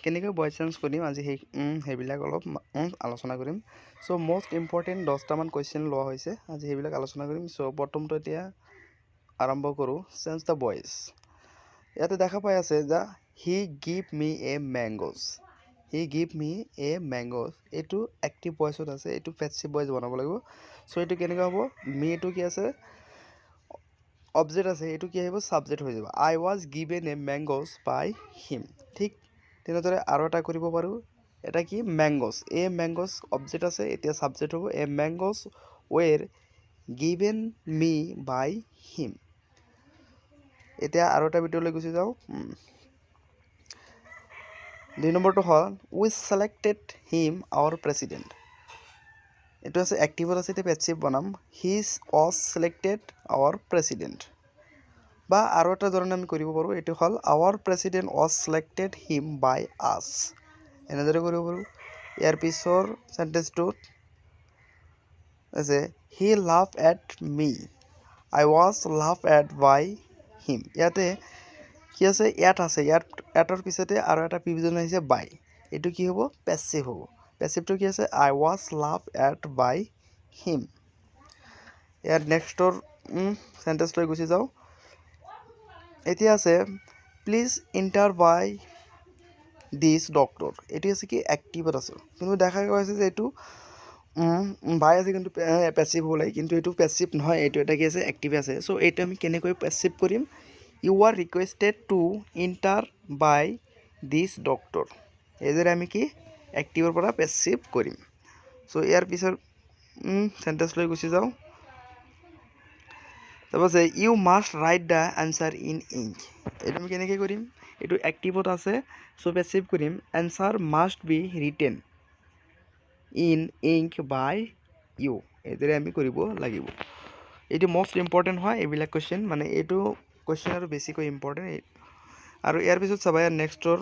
কেনেকৈ voice change কৰিম আজি সেইবিলাক অলপ আলোচনা কৰিম সো মোস্ট ইম্পৰ্টেন্ট 10টা মান কোৱেশ্চন লোৱা হৈছে আজি সেইবিলাক আলোচনা কৰিম সো প্ৰথমটো এতিয়া আৰম্ভ কৰো চেঞ্জ দা ভয়েস ইয়াতে দেখা পাই আছে যা হি give me a mangoes he give me a mangoes এটো অ্যাক্টিভ ভয়েসত আছে এটো প্যাসিভ ভয়েস বনাব লাগিব সো এটো কেনেকৈ হ'ব মি এটো কি আছে অবজেক্ট আছে এটো কি আহিব সাবজেক্ট হৈ যাব I was given a mangoes by him ঠিক তেনেদৰে আৰু এটা কৰিব পাৰো এটা কি ম্যাঙ্গোস এ ম্যাঙ্গোস অবজেক্ট আছে এতিয়া সাবজেক্ট হ'ব a mangoes were given me by him এতিয়া আৰু এটা ভিডিঅলৈ গুচি যাও দুই নম্বৰটো হ'ল we selected him our president এটো আছে অ্যাক্টিভত আছে তে প্যাসিভ বনাম he was selected our president বা আৰু এটা ধৰণে আমি কৰিব পাৰো এটো হল আওয়াৰ president was selected him by us এনেদৰে কৰিব পাৰো ইয়াৰ পিছৰ সেন্টেন্সটো আছে হি লাভ at me I was love at by him ইয়াতে কি আছে এট আছে এটৰ পিছতে আৰু এটা প্ৰিপজিশন আহিছে বাই এটো কি হ'ব প্যাসিভ হ'ব প্যাসিভটো কি আছে I was love at by him year নেক্সটৰ sentence লৈ গুচি যাও এতিয়া আছে please enter by this doctor এটি আছে কি অ্যাক্টিভত আছে কিন্তু দেখা গৈছে যে এটো বাই আছে কিন্তু প্যাসিভ হ'ব লাগে কিন্তু এটো প্যাসিভ নহয় এটো এটা কি আছে অ্যাক্টিভ আছে সো এটো আমি কেনেকৈ প্যাসিভ কৰিম you are requested to enter by this doctor এজৰে আমি কি অ্যাক্টিভৰ পৰা প্যাসিভ কৰিম সো ইয়াৰ পিছৰ সেন্টেন্স লৈ গুচি যাও তাৰপৰ আছে you must write the answer in ink এটা আমি কেনেকৈ কৰিম এটো অ্যাক্টিভত আছে সো প্যাসিভ কৰিম answer must be written in ink by you এদৰে আমি কৰিব লাগিব এটো মোস্ট ইম্পৰ্টেন্ট হয় এইবিলাক কোৱেশ্চন মানে এটো কোৱেশ্চন আৰু বেছিকৈ ইম্পৰ্টেন্ট আৰু ইয়াৰ পিছত চাবা নেক্সটৰ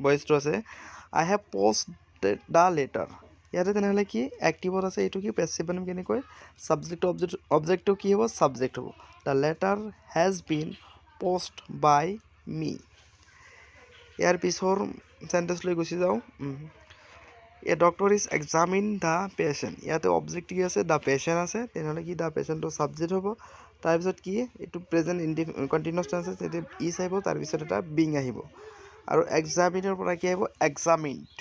ভয়েসটো আছে আই হ্যাভ পোস্টেড দ্য লেটাৰ ইয়াতে তেনেহলে কি অ্যাক্টিভত আছে এটো কি প্যাসিভ বনাম কেনেকৈ সাবজেক্ট অবজেক্টটো কি হ'ব সাবজেক্ট হ'ব the letter has been posted by me ইয়াৰ পিছৰ সেন্টেন্স লৈ গুচি যাও a doctor is examine the patient ইয়াতে অবজেক্ট কি আছে দ্য পেশেন্ট আছে তেনেহলে কি দ্য পেশেন্টটো সাবজেক্ট হ'ব তাৰ পিছত কি এটো প্ৰেজেন্ট কন্টিনিউয়াস টেন্স আছে তেতে ইজ আহিব তাৰ পিছত এটা বিং আহিব আৰু এক্সামিনৰ পৰা কি আহিব এক্সামিনড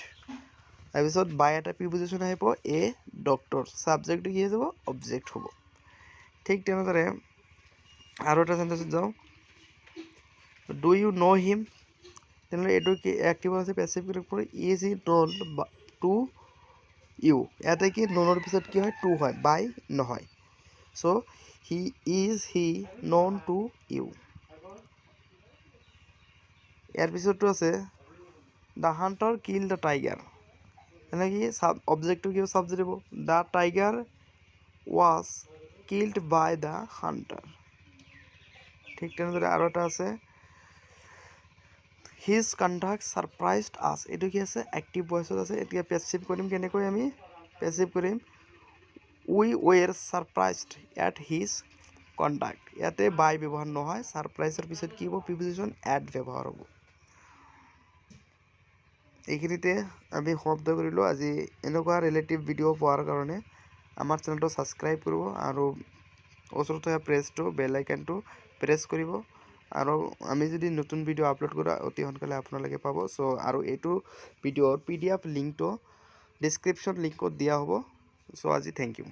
তাৰ পিছত বাই এটা প্ৰিপজিশন আহিব এ ডক্টৰ সাবজেক্টটো কি হ'ব অবজেক্ট হ'ব ঠিক তেনেদৰে আৰু এটা সেন্টেন্সত যাও ডু ইউ নো হিম তেনেহলে এটো কি অ্যাক্টিভ আছে প্যাসিভ কৰি is he known to you ইয়াতে কি নোনৰ পিছত কি হয় টু হয় বাই নহয় so he is he known to you ইয়াৰ পিছতো আছে the hunter kill the tiger এনে কি অবজেক্টটো কি সাবজেক্ট হ'ব the tiger was killed by the hunter ঠিক তেনেদৰে আৰু এটা আছে হিজ কন্ডাক্ট সাৰপ্ৰাইজড আস এটো কি আছে অ্যাক্টিভ ভয়েসত আছে এতিয়া প্যাসিভ কৰিম কেনেকৈ আমি প্যাসিভ কৰিম উই ওয়েৰ সাৰপ্ৰাইজড এট হিজ কন্ডাক্ট ইয়াতে বাই ব্যৱহাৰ নহয় সাৰপ্ৰাইজৰ পিছত কি হ'ব প্ৰিপজিশন এট ব্যৱহাৰ হ'ব এইখিনিতে আমি সমাপ্ত কৰিলো আজি এনেকুৱা ৰিলেটিভ ভিডিও পোৱাৰ কাৰণে আমাৰ চেনেলটো সাবস্ক্ৰাইব কৰিব আৰু ওচৰত থকা প্ৰেছটো বেল আইকনটো প্ৰেছ কৰিব আৰু আমি যদি নতুন ভিডিও আপলোড কৰা অতি সোনকালে আপোনালোকে পাব সো আৰু এইটো ভিডিওৰ পিডিএফ লিংকটো ডেসক্ৰিপশন লিংকত দিয়া হ'ব সো আজি থ্যাংক ইউ